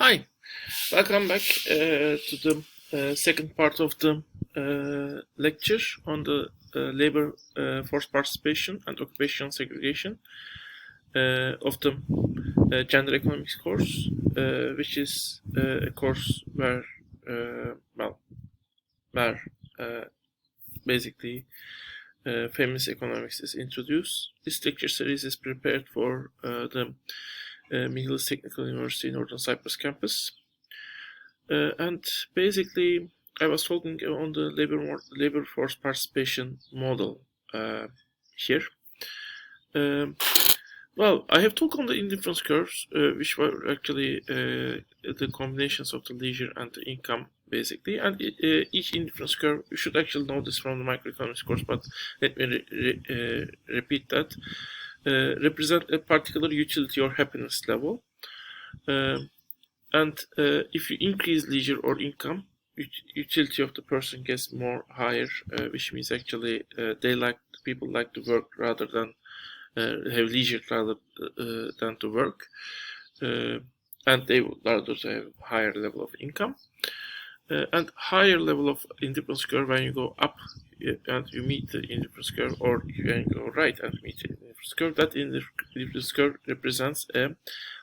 Hi, welcome back to the second part of the lecture on the labor force participation and occupational segregation of the gender economics course, which is a course where, basically feminist economics is introduced. This lecture series is prepared for the Michaelis Technical University Northern Cyprus campus. And basically, I was talking on the labor force participation model here. Well, I have talked on the indifference curves, which were actually the combinations of the leisure and the income, basically. And each indifference curve, you should actually know this from the microeconomics course, but let me repeat that. Represent a particular utility or happiness level. And if you increase leisure or income, utility of the person gets more higher, which means actually people like to work rather than have leisure rather than to work, and they would rather have higher level of income. And higher level of indifference curve when you go up and you meet the indifference curve, or when you go right and meet the indifference curve, that indifference curve represents a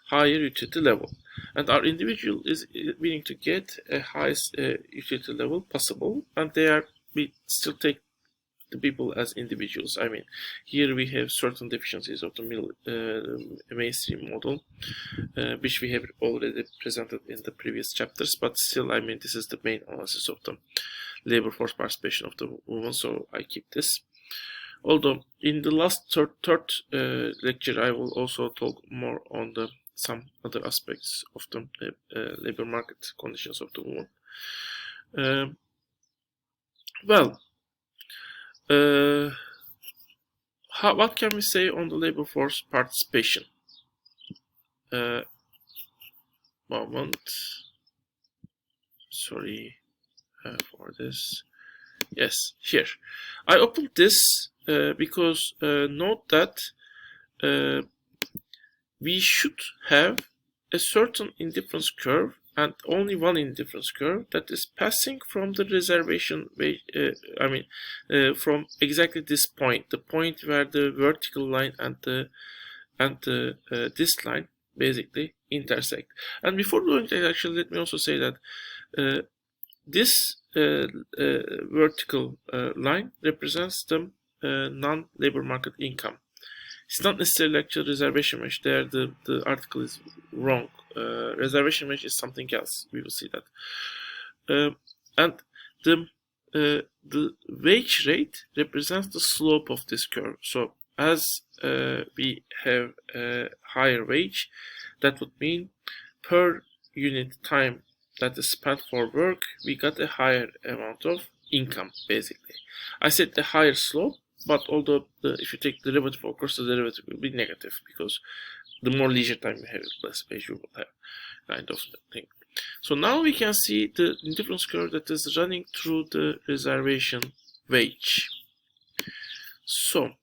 higher utility level. And our individual is willing to get a highest utility level possible, and we still take the people as individuals. I mean, here we have certain deficiencies of the mainstream model, which we have already presented in the previous chapters, but still, I mean, this is the main analysis of the labor force participation of the woman, so I keep this. Although in the last third lecture, I will also talk more on some other aspects of the labor market conditions of the woman. What can we say on the labor force participation? Moment. Sorry for this. Yes, here. I opened this because note that we should have a certain indifference curve and only one indifference curve that is passing from the reservation from exactly this point, the point where the vertical line and this line basically intersect. And before doing that, actually, let me also say that this vertical line represents the non-labor market income. It's not necessarily actually reservation wage. There, the article is wrong. Reservation wage is something else. We will see that. And the wage rate represents the slope of this curve. So as we have a higher wage, that would mean per unit time that is spent for work, we got a higher amount of income, basically. I said the higher slope, but although if you take derivative, of course, the derivative will be negative, because the more leisure time you have, the less wage you will have, kind of thing. So now we can see the indifference curve that is running through the reservation wage. So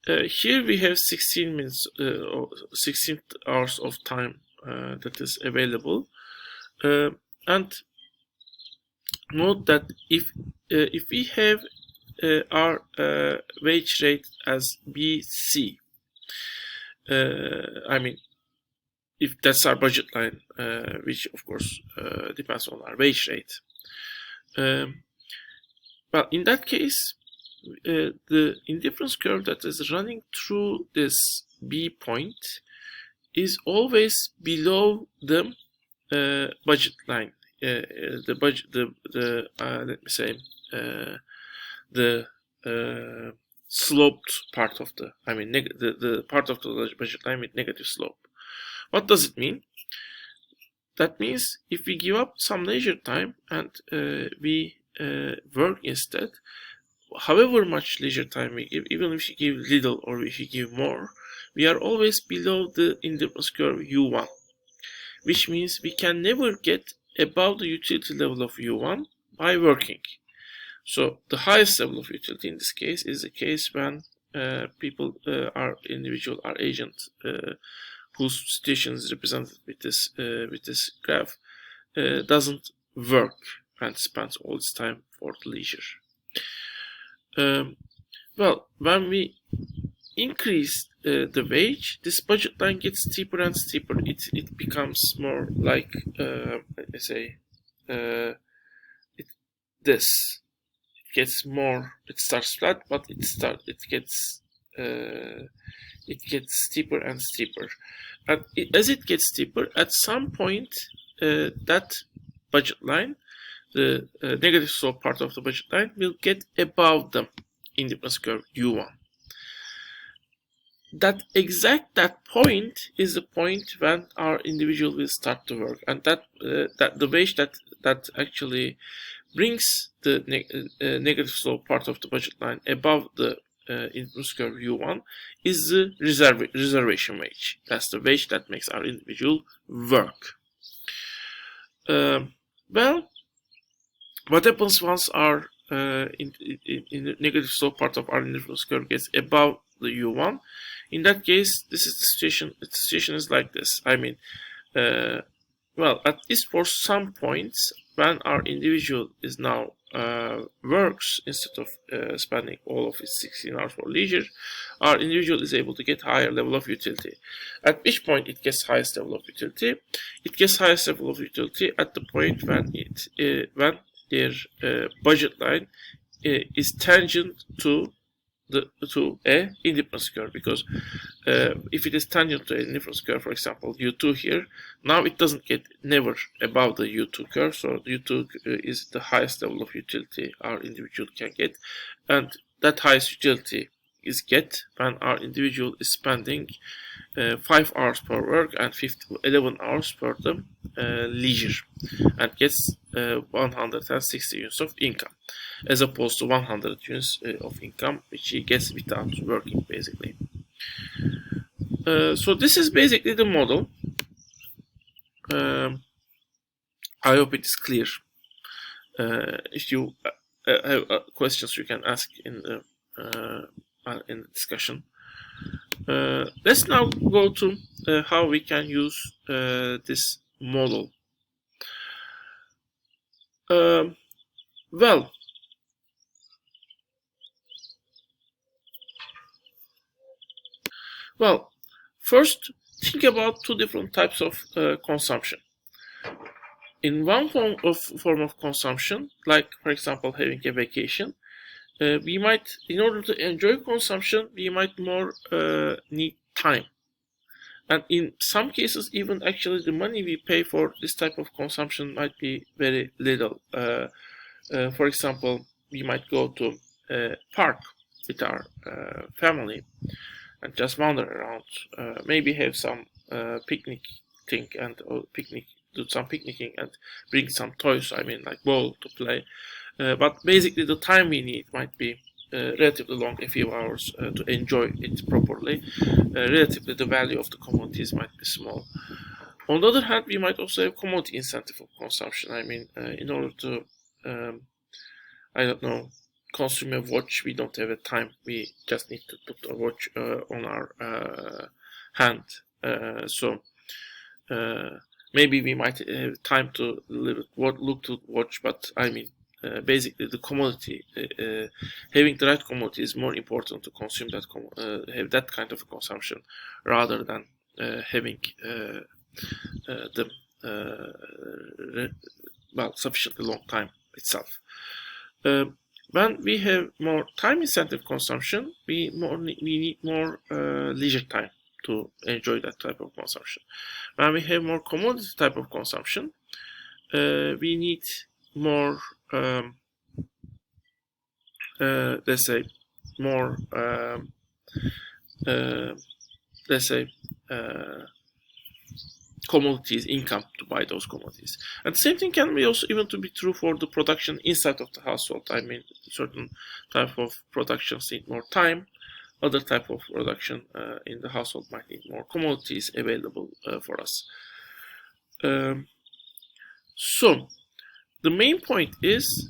here we have 16 minutes or 16 hours of time that is available, and note that if we have our wage rate as BC, I mean, if that's our budget line, which of course depends on our wage rate. Well, in that case, the indifference curve that is running through this B point is always below the budget line. Let me say the sloped part of the part of the budget line with negative slope. What does it mean? That means if we give up some leisure time and we work instead, however much leisure time we give, even if you give little or if you give more, we are always below the indifference curve U1, which means we can never get above the utility level of U1 by working. So the highest level of utility in this case is the case when people are agent whose situation is represented with this graph, doesn't work and spends all its time for the leisure. Well, when we increase the wage, this budget line gets steeper and steeper. It becomes more like let's say this. It gets more. It starts flat, but it gets steeper and steeper. And as it gets steeper, at some point, that budget line, the negative slope part of the budget line, will get above the indifference curve U1. That point is the point when our individual will start to work, and that the wage that actually brings the negative slope part of the budget line above the indifference curve U1 is the reservation wage. That's the wage that makes our individual work. Well, what happens once our in the negative slope part of our indifference curve gets above the U1? In that case, this is the situation. The situation is like this. I mean, well, at least for some points, when our individual is now works instead of spending all of his 16 hours for leisure, our individual is able to get higher level of utility. At which point it gets highest level of utility? It gets highest level of utility at the point when their budget line is tangent to a indifference curve, because if it is tangent to a indifference curve, for example U2 here, now it doesn't get never above the U2 curve, so U2 is the highest level of utility our individual can get, and that highest utility is get when our individual is spending 5 hours per work and 11 hours per the leisure, and gets 160 units of income, as opposed to 100 units of income which he gets without working, basically. So this is basically the model. I hope it is clear. If you have questions, you can ask in the discussion. Let's now go to how we can use this model. Well, first, think about two different types of consumption. In one form of consumption, like for example having a vacation, we might, in order to enjoy consumption, we might more need time. And in some cases, even actually the money we pay for this type of consumption might be very little. For example, we might go to a park with our family and just wander around, maybe have some picnic thing and do some picnicking and bring some toys, I mean like ball to play. But basically the time we need might be relatively long, a few hours, to enjoy it properly. Relatively the value of the commodities might be small. On the other hand, we might also have commodity incentive of consumption. I mean, in order to, I don't know, consume a watch, we don't have a time. We just need to put a watch on our hand. So maybe we might have time to look to watch, but I mean, basically the commodity, having the right commodity is more important to consume that have that kind of consumption rather than having the sufficiently long time itself. When we have more time incentive consumption, we need more leisure time to enjoy that type of consumption. When we have more commodity type of consumption, we need more, let's say, more, let's say, commodities, income to buy those commodities. And the same thing can be also even to be true for the production inside of the household. I mean, certain type of productions need more time. Other type of production in the household might need more commodities available for us. So the main point is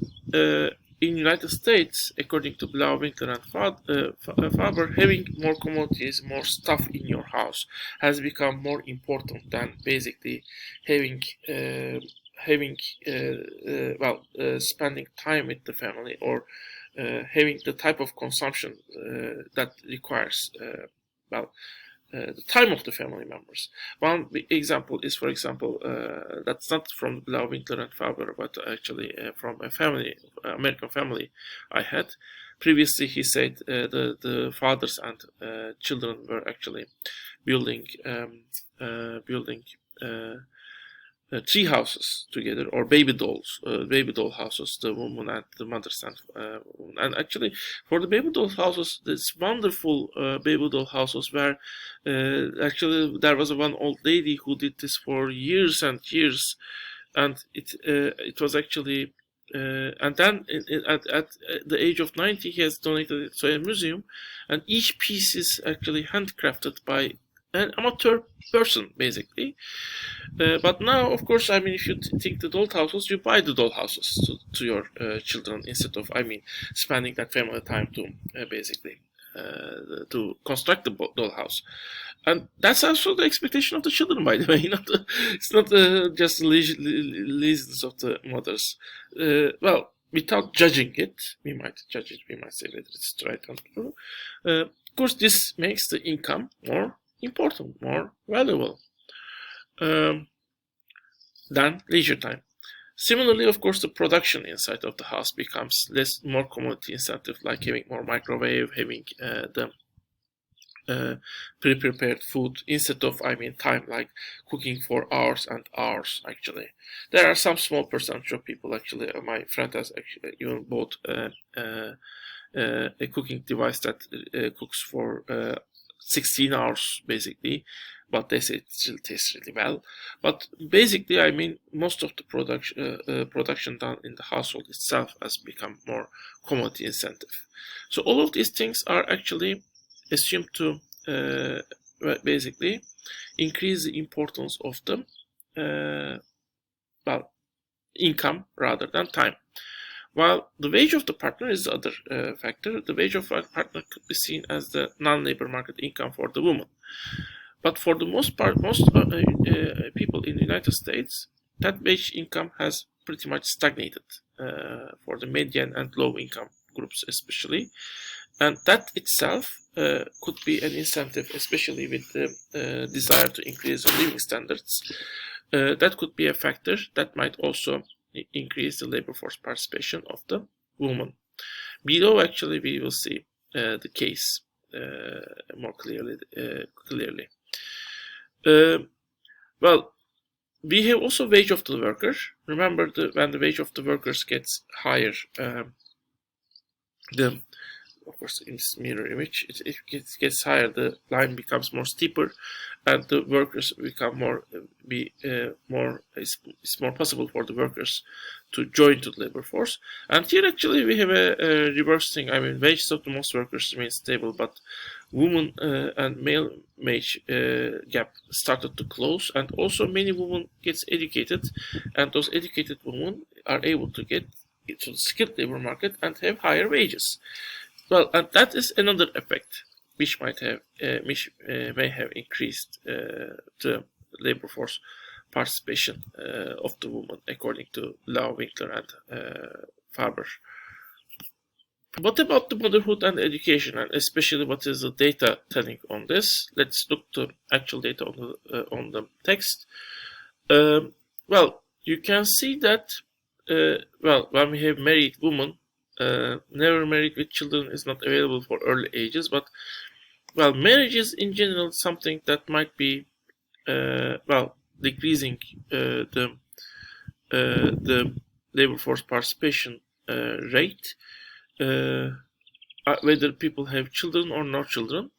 in United States, according to Blau, Winkler, and Faber, having more commodities, more stuff in your house has become more important than basically having spending time with the family, or having the type of consumption that requires the time of the family members. One example is, for example, that's not from Blau, Winkler, and Faber, but actually from a family, American family I had. Previously, he said the fathers and children were actually building tree houses together, or baby doll houses, the woman and the mothers, and actually for the baby doll houses, this wonderful baby doll houses where actually there was one old lady who did this for years and years, and it was actually and then at the age of 90 he has donated it to a museum, and each piece is actually handcrafted by an amateur person, basically. But now, of course, I mean, if you think the doll houses, you buy the doll houses to your children, instead of, I mean, spending that family time to basically to construct the doll house. And that's also the expectation of the children, by the way. It's not just the laziness of the mothers. Well, without judging it, we might judge it. We might say whether it's right or not. Of course, this makes the income more important, more valuable than leisure time. Similarly, of course, the production inside of the house becomes more commodity incentive, like having more microwave, having the pre-prepared food, instead of, I mean, time, like cooking for hours and hours. Actually, there are some small percentage of people, actually, my friend has actually even bought a cooking device that cooks for 16 hours, basically, but they say it still tastes really well. But basically, I mean, most of the production done in the household itself has become more commodity incentive. So all of these things are actually assumed to basically increase the importance of the income rather than time. While the wage of the partner is the other factor. The wage of a partner could be seen as the non-labor market income for the woman. But for the most part, most people in the United States, that wage income has pretty much stagnated for the median and low income groups especially. And that itself could be an incentive, especially with the desire to increase the living standards. That could be a factor that might also increase the labor force participation of the woman. Below, actually, we will see the case more clearly. Well, we have also wage of the worker. Remember, when the wage of the workers gets higher, of course, in this mirror image, it gets higher, the line becomes more steeper, and the workers become it's more possible for the workers to join to the labor force. And here, actually, we have a reverse thing. I mean, wages of the most workers remain stable, but women and male wage gap started to close, and also many women gets educated, and those educated women are able to get into the skilled labor market and have higher wages. Well, and that is another effect which may have increased the labor force participation of the woman, according to Lau, Winkler, and Faber. What about the motherhood and education, and especially what is the data telling on this? Let's look to actual data on the text. Well, you can see that when we have married women, never married with children is not available for early ages, but marriage is in general something that might be decreasing the labor force participation rate, whether people have children or no children.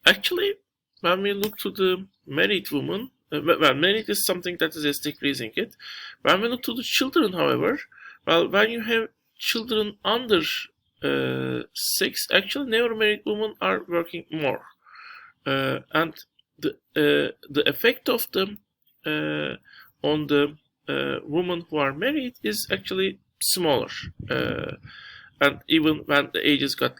Actually, when we look to the married woman, married is something that is decreasing it. When we look to the children, however, when you have children under 6, actually never married women are working more. And the effect of them on the women who are married is actually smaller, and even when the ages got